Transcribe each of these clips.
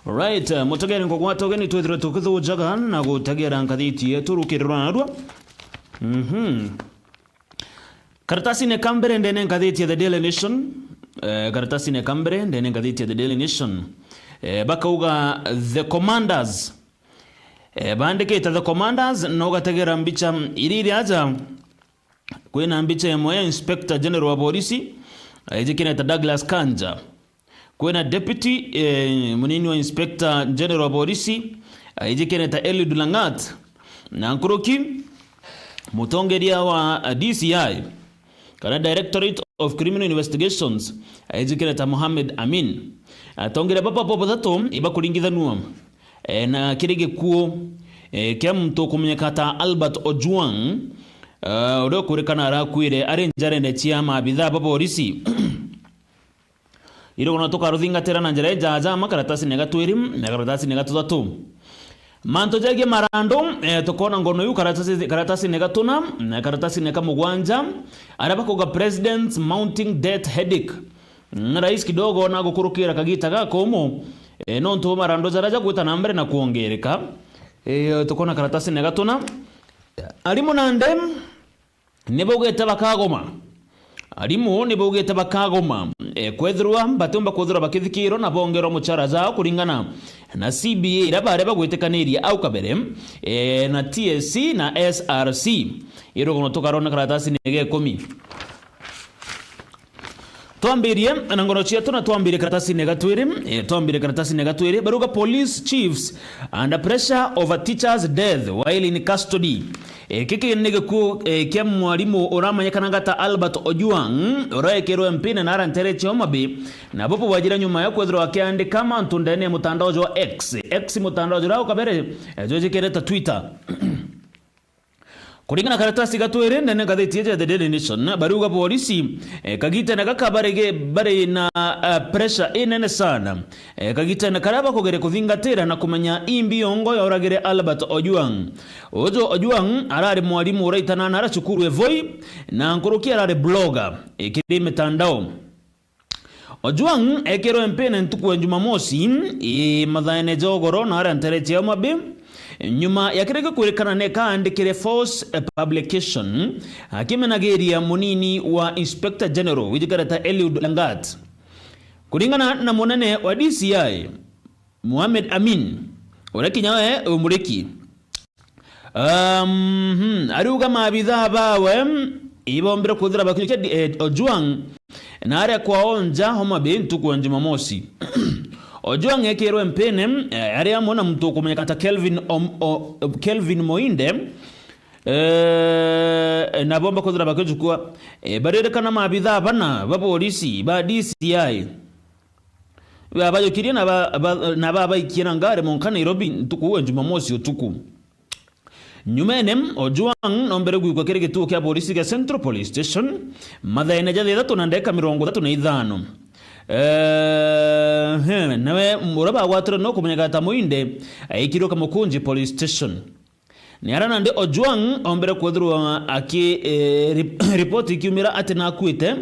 Right, mutagere ngogwa togeni twithira tukithujaga na gutagera ngathiti yetu rukirwa narwa. Karatasi ne kambere ndene ngathiti ya The Daily Nation. Karatasi ne kambere ndene ngathiti ya The Daily Nation. Bakauga The Commanders. Bandikita The Commanders no gatagera mbicha iriri aja kwena mbicha ya moya Inspector General wa polisi ejikina ta Douglas Kanja. Kwena Deputy munini wa Inspector General wa polisi ejikina ta Eliud Langat na nkuruki mutongeria wa DCI kana Directorate of Criminal Investigations ejikina ta Mohamed Amin atongera papa popo tato iba kulingithanua na kirige kuo kia mtu kumenyekata Albert Ojwang uro kurekana arakwire arenjare ne chiama bidha baba polisi iro kuna toka ruthinga tera na njare jaja makaratasi negatwiri na karatasi negatatu manto jage marando tokona ngono yu karatasi negatuna na karatasi nekamugwanja araba koga president mounting death headache rais kidogo na gukurukira kagita gakomo no nto marando jaraja gwita nambere na kuongereka tokona karatasi negatuna arimo nande nebogete bakagoma arimo nebogete bakagoma kwethirwa batumba kwethirwa bakithikiro na bongero muchara zao kuringana na CBA irabare bagwetekaniria au kabere na TSC na SRC iro gono tokarona karatasi nege 10 Tuambirie na ngono chetu na tuambire karatasi negatwiri baruga police chiefs under pressure over teachers death while in custody kiki nige ku kia mwalimu uramanyekana ngata Albert Ojwang uraekero mpine na arantere Chomabi na bopo wajira nyuma ya kwethro akiandika mantu ndani ya mutandao jo X mutandao jo rao kabere joji kereta Twitter Kuringana karatasi gatwere ndene gatheti ya The Daily Nation baruga polisi kagita na gakabarege bare na pressure inene sana kagita na karaba kogere kuthingatira na kumenya imbiongo ya uragire Albert Ojwang Ojwang arari mwalimu uraitana na arachukuru Evoi na nkurukia arari blogger kiri mitandao Ojwang ekero mpene ntuku wa Jumamosi madhaene jogoro na arantere Mabi nyuma yakireke kurekana neka andikire false publication akimenageria munini wa Inspector General wijikarata Eliud Langat kuringana na munene wa DCI Mohamed Amin urakinyawe umureki aruga mabitha bawe ibombera kuthira bakinyike Ojwang na are kwaonja homa bintu kwa Jumamosi Ojwang ekero mpene area mona mtu kumenyekata Kelvin Moinde na bomba kuthira bakijukua barerekana mabitha bana ba polisi ba DCI babayo kiria na baba ikira ngare monka Nairobi ntuku Jumamosi utuku Nyumenem Ojwang nombere gwikwa kire gituo kya polisi ga Central Police Station mathaine jathe 335 nawe muraba gwatira no kumenyekata Moinde aikiro kamukunji Police Station ni arana ndi Ojwang ombere kwethirwa aki report ikiumira ati na kwite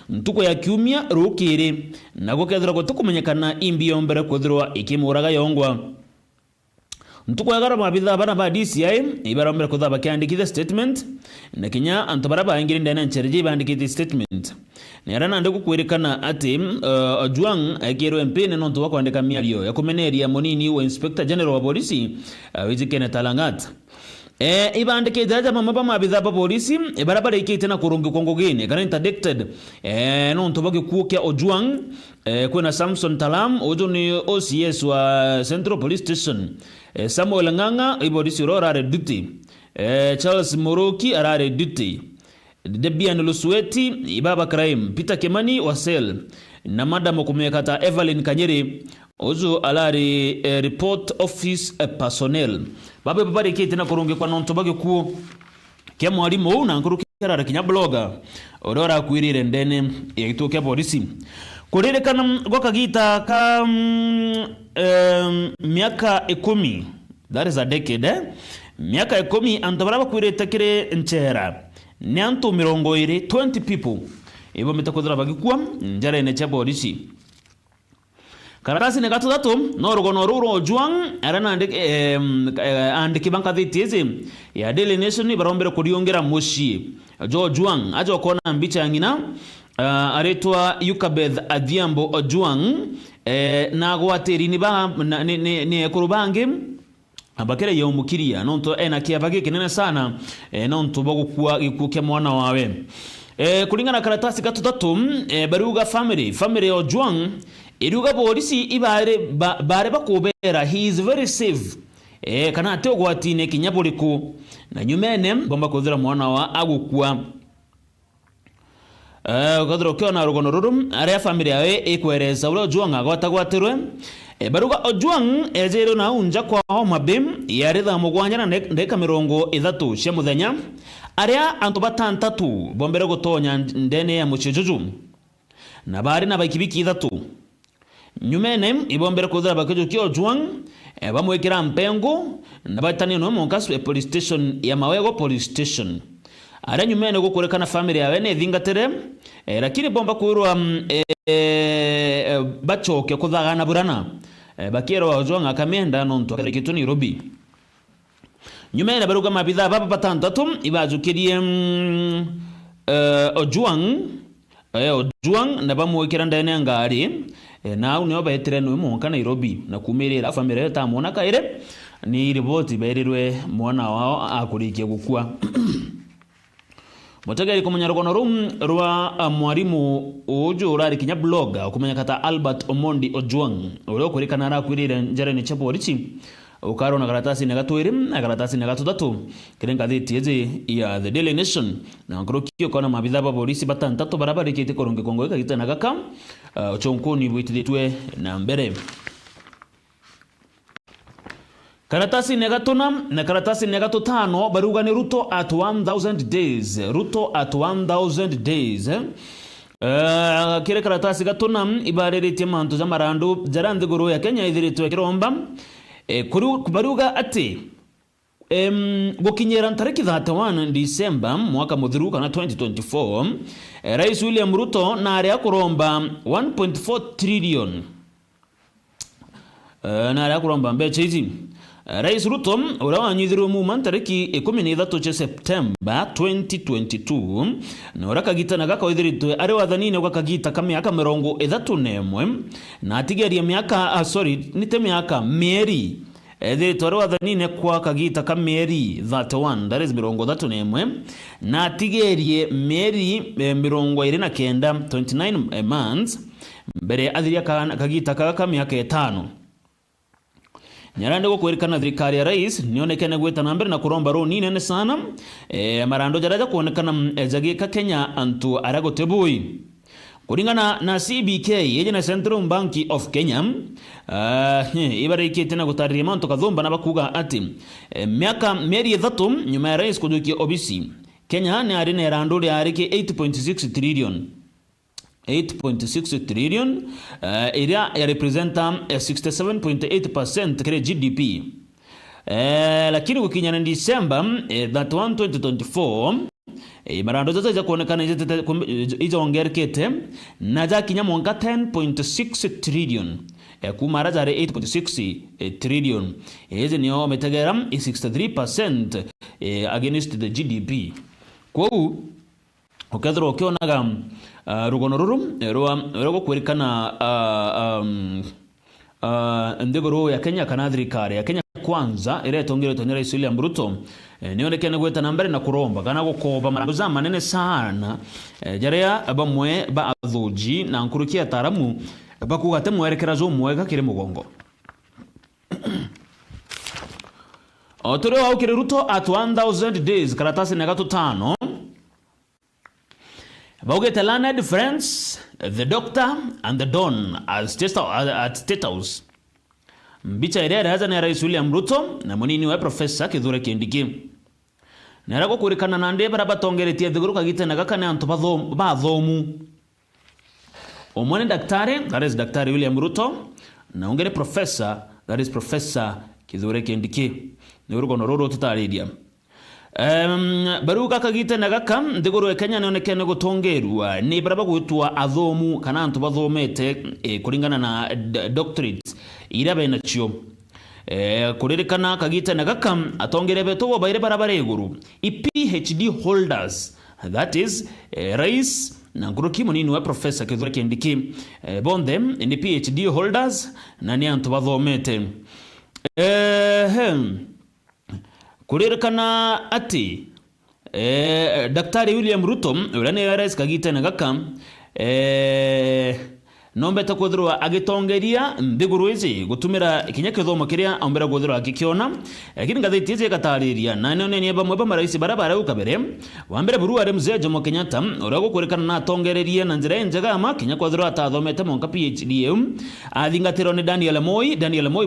ntuko ya kiumia rukiri na gukethira gutukumenyekana imbi ombere kwethirwa ikimuraga yongwa ntuko ya garama bitha bana ba DCI ibarombere kuthaba kiandikithe statement na kinya antobaraba ingiri ndene ncherje bandikithe statement ni arana ndi kukwerekana ati Ojwang ekero mpene no ntuwa kwandika miario ya kumeneria munini wa Inspector General wa polisi wijikene Talangat ibandike jaja mama mabitha ba polisi barabara ikite na kurungi kongogene kana interdicted no ntobage kuokya Ojwang kwena Samson Talam ojo ni OCS wa Central Police Station Samuel Nganga ibolisi rora re duty Charles Moroki arare duty Debian Lusweti ibaba crime Peter Kemani wa cell na madam kumekata Evelyn Kanyeri ozo alari report office personnel babe babare kiti na kurungi kwa nontobage kuo kia mwalimu na nkurukira kinya blogger orora kwirire ndene yagituo polisi kurerekana gwakagita ka miaka 10 that is a decade miaka 10 antabaraba kwirete kire nchera ni antu 20 people ibo metakodra bagikwa njara ene cha polisi karatasi ne gatatu no rugono ruro Ojwang arana andiki bankathitizi ya Daily Nation barombere kuriongera mushi Ojwang ajo kona mbicha ngina aretwa Yukabeth Adhiambo Ojwang na gwateri ni kurubange abakere yomukiria nonto ena kiabage kinene sana nonto bagukua ikuke mwana wawe kulingana karatasi gatatu baruga family Ojwang iruga polisi ibare bare bakubera he is very safe kana ateo gwatine kinyabuliku na nyumene bomba kuthira mwana wa agukua gadro kiona rugono rurum area family yawe ikwereza ule Ojwang agwatagwatirwe baruga Ojwang ejero na unja kwa Homa Bay yaritha mugwanja na ndeka 30 cia muthenya aria antu batantatu bombere gutonya ndene ya muchijuju na bari na baikibiki 3 nyumene ibombere kuthira bakejo kio Ojwang bamwekera mpengo na batani no monkasu police station ya Mawego police station ara nyumene gukurekana family yawe ne thingatere lakini bomba kuirwa bachoke kuthagana burana bakero Ojwang akamenda nonto kitu Nairobi nyumene baruga mabitha baba batantatu ibajukirie Ojwang na bamwekera ndene ngari na unyo betere no monka Nairobi na kumirira family tamona kaire ni ripoti berirwe mwana wao akurikie gukua Motagari kumenya rugono rum rwa mwarimu uju urari kinya bloga kumenya kata Albert Omondi Ojwang ule kurikana ara kwirire njere ni chapo richi ukaro na karatasi na gatwiri na karatasi na gatatu kirenga thiti eze ya The Daily Nation na nkrokio kona mabitha ba polisi batantatu barabara kiti koronge kongo ikagita na gaka chonkoni bwititwe na mbere karatasi negatuna na karatasi negatutano baruga ni Ruto at 1000 days kire karatasi gatuna ibarerete mantu za marandu jarande guru ya Kenya ithiritwe kiromba baruga ati gukinyera tariki 31 December mwaka muthiru kana 2024 Rais William Ruto na aria kuromba 1.4 trillion na aria kuromba mbecha hizi Rais Ruto urawanyithiru mu tariki 13 September 2022 na urakagita na gaka ithiritwe ari wathanine gwakagita kamiaka 31 na atigeria miaka nite miaka mieri ithiritwe ari wathanine kwa kagita kamieri 31 that is 31 na atigerie mieri 29 29 months mbere athiria kagita kaka miaka 5 Nyarande gukwirikana thirikari ya rais nionekane gweta na mbere na kuromba roni nene sana marando jaraja kuonekana jagika Kenya antu aragotebui kuringana na CBK yeje na Central Bank of Kenya ibariki tena gutarira manto kathomba na bakuga ati mieri 3 nyuma ya rais kujukia obisi Kenya ni ari ne rando ri ariki 8.6 trillion 8.6 trillion area representa 67.8% kile GDP lakini ukinyana December that 2024 marando zaza kuonekana hizo ongerekete na za kinya mwaka 10.6 trillion kumara zare 8.6 trillion hizi ni ometegera 63% against the GDP kwa ukethro ukionaga rugono rurum rwo kwerikana ndegoro ya Kenya kana thirikari ya Kenya kwanza iretongere tonyera Rais William Ruto nionekane gweta nambere na kuromba kana gukoba maranguza manene sana jaria bamwe ba athuji na nkurukia taramu bakugate mwerekera zo mwega kire mugongo otore wa ukire Ruto at 1000 days karatasi na gatutano Bogeta learned friends, the doctor and the don at State House. Mbicha ere haza na Rais William Ruto na munini wa Professor Kithure Kindiki. Narako kurikana na nde bara batongeretie thiguru kagite na gaka ne antu bathomu. Omone daktari, that is Daktari William Ruto, na ungere professor, that is Professor Kithure Kindiki. Ni urugo nororo tutaridia. baruga kagite na gaka ndigoro Kenya nonekene gutongerwa ni baraba gwitwa athomu kana antu bathomete kuringana na doctorates irabe nacio kuririkana kagite na gaka atongere beto baire barabara iguru PhD holders, that is rais na nguruki munini wa Professor Kithure Kindiki bonde ni PhD holders na ni antu bathomete kuririkana ati Daktari William Ruto urane rais kagite na gaka nombe takwithirwa agitongeria mbiguru ici gutumira kinya kithomo kiria ombera gwithirwa agikiona lakini ngathiti ici gatariria na none ni bamwe ba marais barabara ukabere wa mbere buru ari Mzee Jomo Kenyatta ura gukurikana na atongererie na njira njega ama kinya kwithirwa atathomete monka PhD athingatiro ni Daniel Moi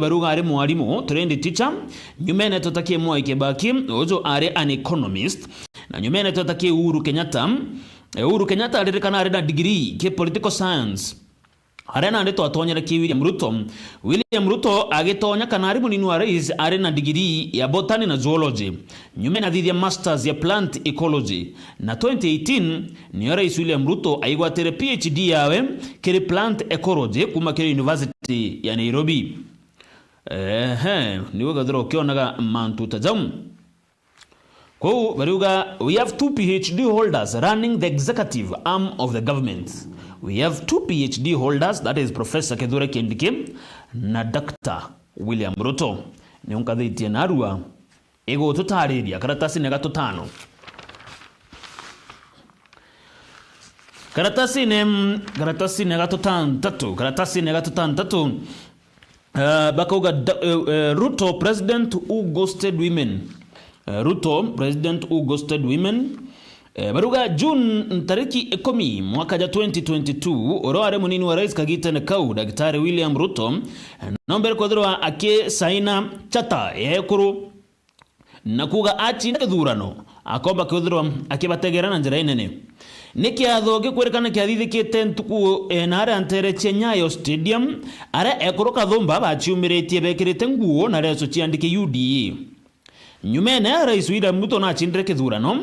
baruga ari mwarimu trained teacher nyumene totakie Mwai Kibaki ojo ari an economist na nyumene totakie Uhuru Kenyatta aririkana ari na degree ke political science. Arena ndeto atonyera ki William Ruto agitonya kana ari munini wa rais ari na degree ya botany na zoology nyume na thithia masters ya plant ecology na 2018 ni rais William Ruto aigwatere PhD yawe kiri plant ecology kuma kiri University ya Nairobi niwe gathiro kionaga mantu tajamu kwa baruga we have 2 PhD holders running the executive arm of the government. We have 2 PhD holders, that is Professor Kithure Kindiki na Dr. William Ruto. Ni unkathitie narua ego tutariria karatasi ne gatutano. Karatasi ne gatutano tatu. Bakauga Ruto president who ghosted women. Baruga June tariki 10 mwaka 2022 oroare munini wa rais kagite na kau Daktari William Ruto nomber kodrwa ake saina chata ekuru nakuga achi na thurano akomba kodrwa akibategera na njira inene niki athoge kwerekana kiathithikite ntuku enare antere Nyayo Stadium ara ekuru kathumba bachiumiretie bekirite nguo na reso ciandike UDA nyumene rais William Ruto na chindire kithurano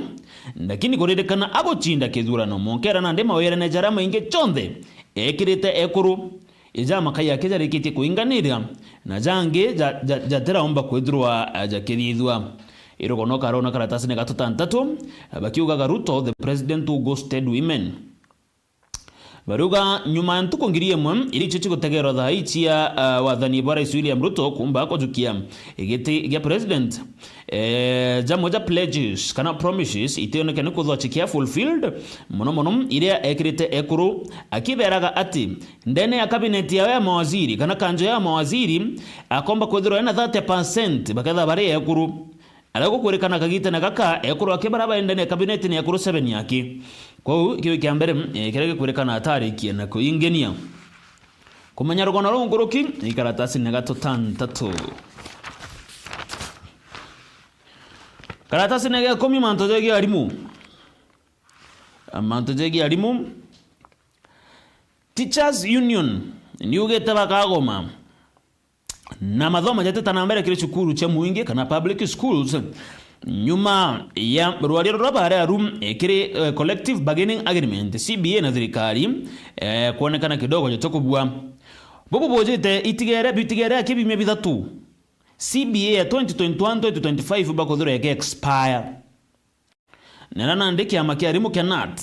lakini kuririkana agochinda kithurano monkera na ndema wera na jarama inge chonde ekirite ekuru ijama kaya kijarikiti kuinganira na jange jatera omba kwithurwa jakirithwa irogono karona karatasi ne gatutantatu bakiuga Ruto the president who ghosted women. Baruga nyuma ntuko ngirie mwe ili chichi gutegero tha ichia wathani bwa rais William Ruto kumba kujukia igiti ya president jamoja pledges kana promises itionekane kuthochikia fulfilled mono iria ekirite ekuru akiberaga ati ndene ya cabinet ya mawaziri kana kanjo ya mawaziri akomba kwithirwa na 30% bakatha bari ekuru alago kurekana kagite na gaka ekuru akibaraba ndene ya cabinet ni ekuru 7 yake. Kwa kiwe kiambere kirege kurekana atariki na kuingenia kumenya rugono runguruki ikaratasi ne gatutantatu. Karatasi ne 10 mantojegi arimu Teachers Union niugete bakagoma na mathoma jateta na mbere kire cukuru cha muingi kana public schools nyuma ya ruariro rabare room kire collective bargaining agreement CBA na thirikari kuonekana kidogo jotokubwa bobo bojete bitigere akibime bithatu CBA ya 2021-2025 bakodhura yake expire nana ndiki amakiarimu kenat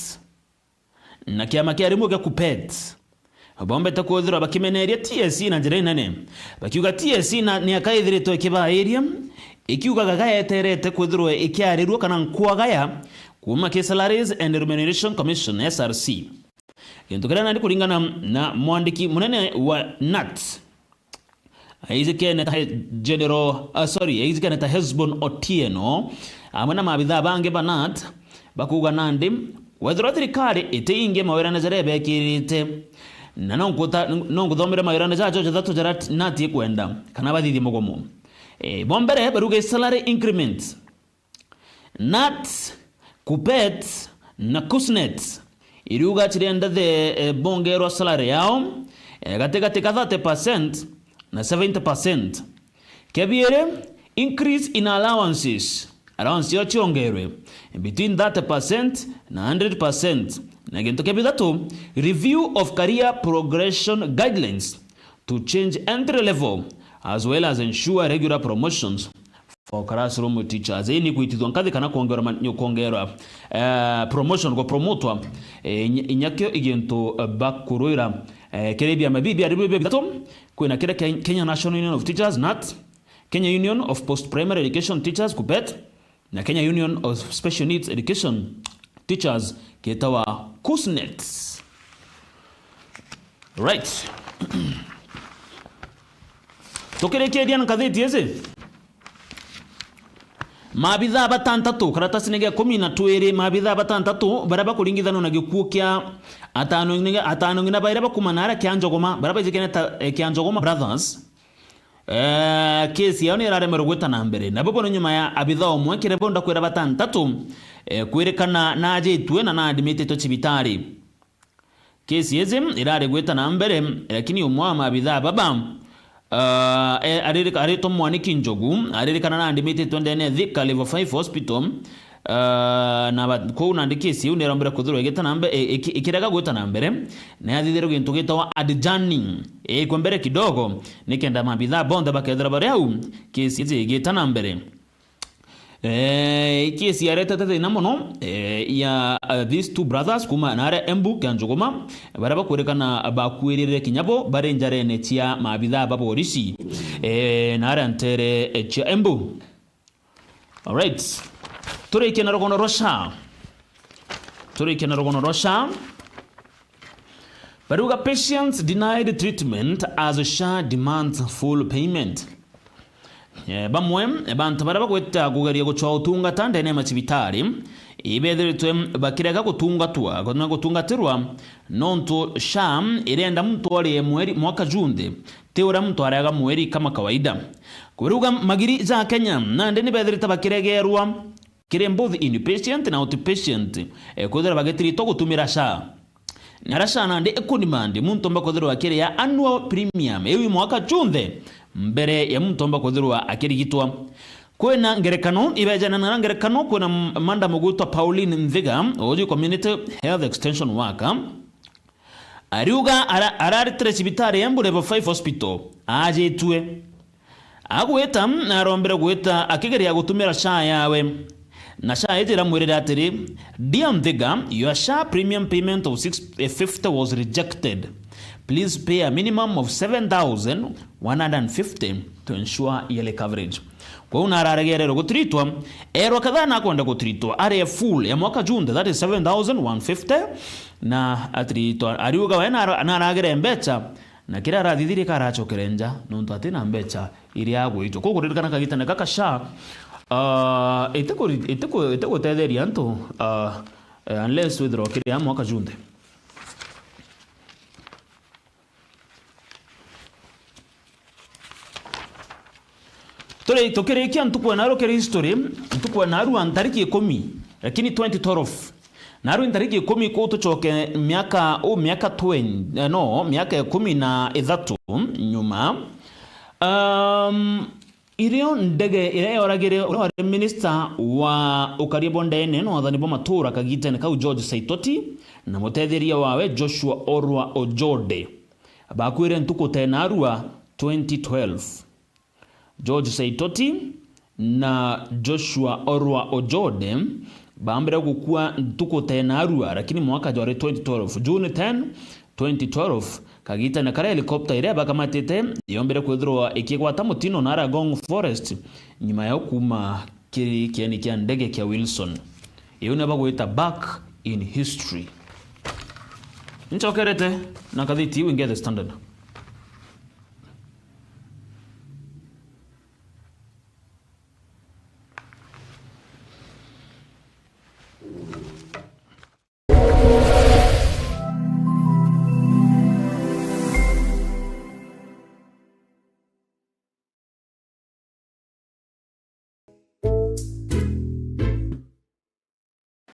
na kiamakiarimu ke kupet bombe takodhura bakimeneria TSC na njira nene bakiuga TSC na ni akaithirito kiba area ikiuga gagaeterete kwithirwa ikiarirwo kana nkwagaya kuma ke Salaries and Remuneration Commission SRC kintu kira nandi kuringana na mwandiki munene wa NAT Aizikene ta Hezbon Otieno amana mabitha bange ba NAT bakuga nandi wethirwa thirikari itiinge mawira na jarebe kirite na nonguthomera mawira na jajo jathatu jarat NAT kwenda kana bathithi mugomo bombere baruge salary increment NAT Kupet na Kusnet iruga chirenda the bongero salary yao katika 30% na 70%. Kebiere increase in allowances allowance yo chiongerwe between 30% na 100%. Na gintu kia bithatu, review of career progression guidelines to change entry level as well as ensure regular promotions for classroom teachers. Ni kuitithwa nkathi kana kuongerwa promotion go promotwa inyakyo igintu bakuruira kerebia mabibi aribe bithatu kwina kira Kenya National Union of Teachers NAT, Kenya Union of Post Primary Education Teachers KUPPET, na Kenya Union of Special Needs Education Teachers ketawa KUSNET. Right. Tukirekeria nkatheti eze mabitha batantatu karatasi nege 12 mabitha batantatu baraba kuringithano na gikuo kia atano ngina baira bakumanara kia Njogoma baraba jikene kia Njogoma brothers kesi yao ni raremero gweta na mbere na bobo nyuma ya abitha omwe kirebonda kwera batantatu kwerekana na ajetwe na admitted to cibitari. Kesi yeze irare gweta na mbere lakini umwa mabitha baba arito mwaniki Njogu aririkana na admitted to ndene Thika level 5 hospital na ko na ndikisi unerambira kuthuru egeta nambe ikiraga gweta na mbere na yathithero gintu gitawa adjourning kwa mbere kidogo nikenda mabitha bonda bakethera bareu kesi igeta na mbere kesi yaretete na mono ya these two brothers kuma na Embu Kanjogoma baraba kurekana bakwirire kinyabo barenjarene tia mabitha baborisi na antere tia Embu. All right, tureke na rogono rosha baruga patients denied treatment as SHA demands full payment. Bamwe bantu baraba kweta kugeria guchwa utungata ndene macibitari ibethiritwe bakirega gutungatwa gona gutungatirwa nonto SHA irenda mtu ali mwaka June teura mtu araga mweri kama kawaida kuruga magiri za Kenya na ndene bethirita bakiregerwa kire both inpatient na outpatient kuthira bagetirito gutumira SHA narasha na ndi ekunimandi muntu mbakothirwa akire ya annual premium ewi mwaka June mbere ya muntu mbakothirwa akirigitwa. Kwena ngerekano ibejana na ngerekano kwena manda mugutwa Pauline Mviga oji community health extension worker ariuga araritre cibitari Embu level 5 hospital ajetwe agweta arombera gweta akigeria gutumira SHA yawe na SHA ejera mwirira atiri dear Mviga, your SHA premium payment of 650 was rejected. Please pay a minimum of 7,150 to ensure yearly coverage. Kwa unararegerero gutritwa ero kadha na kwenda gutritwa area full ya mwaka June, that is 7,150 na atritwa ariuga wena anaragere mbecha na kira rathithiri karachokerenja nonto atina mbecha iri agwitwo kuguririkana kagitane kaka SHA iteko tetheria nto unless withdraw kiri ya mwaka June. Tole tokerekia ntukwa naro kere history ntukwa naru antariki 10 lakini 2012 naru antariki 10 ko tuchoke miaka 20 no miaka 13 nyuma irio ndege ile oragire minister wa ukaribo ndene no athani bo matura kagitene kau George Saitoti na mutetheria wawe Joshua Orwa Ojode bakwire ntuko tenarua 2012. George Saitoti na Joshua Orwa Ojode baambira gukua ntuko tenarua lakini mwaka jore 2012 June 10 2012 kagita na kare helicopter ire bakamatete yombere kwithirwa ikigwata mutino na Aragong Forest nyuma ya kuma kiri kiani kia ndege kia Wilson iyo ne bagwita back in history nchokerete na kathiti winge The Standard.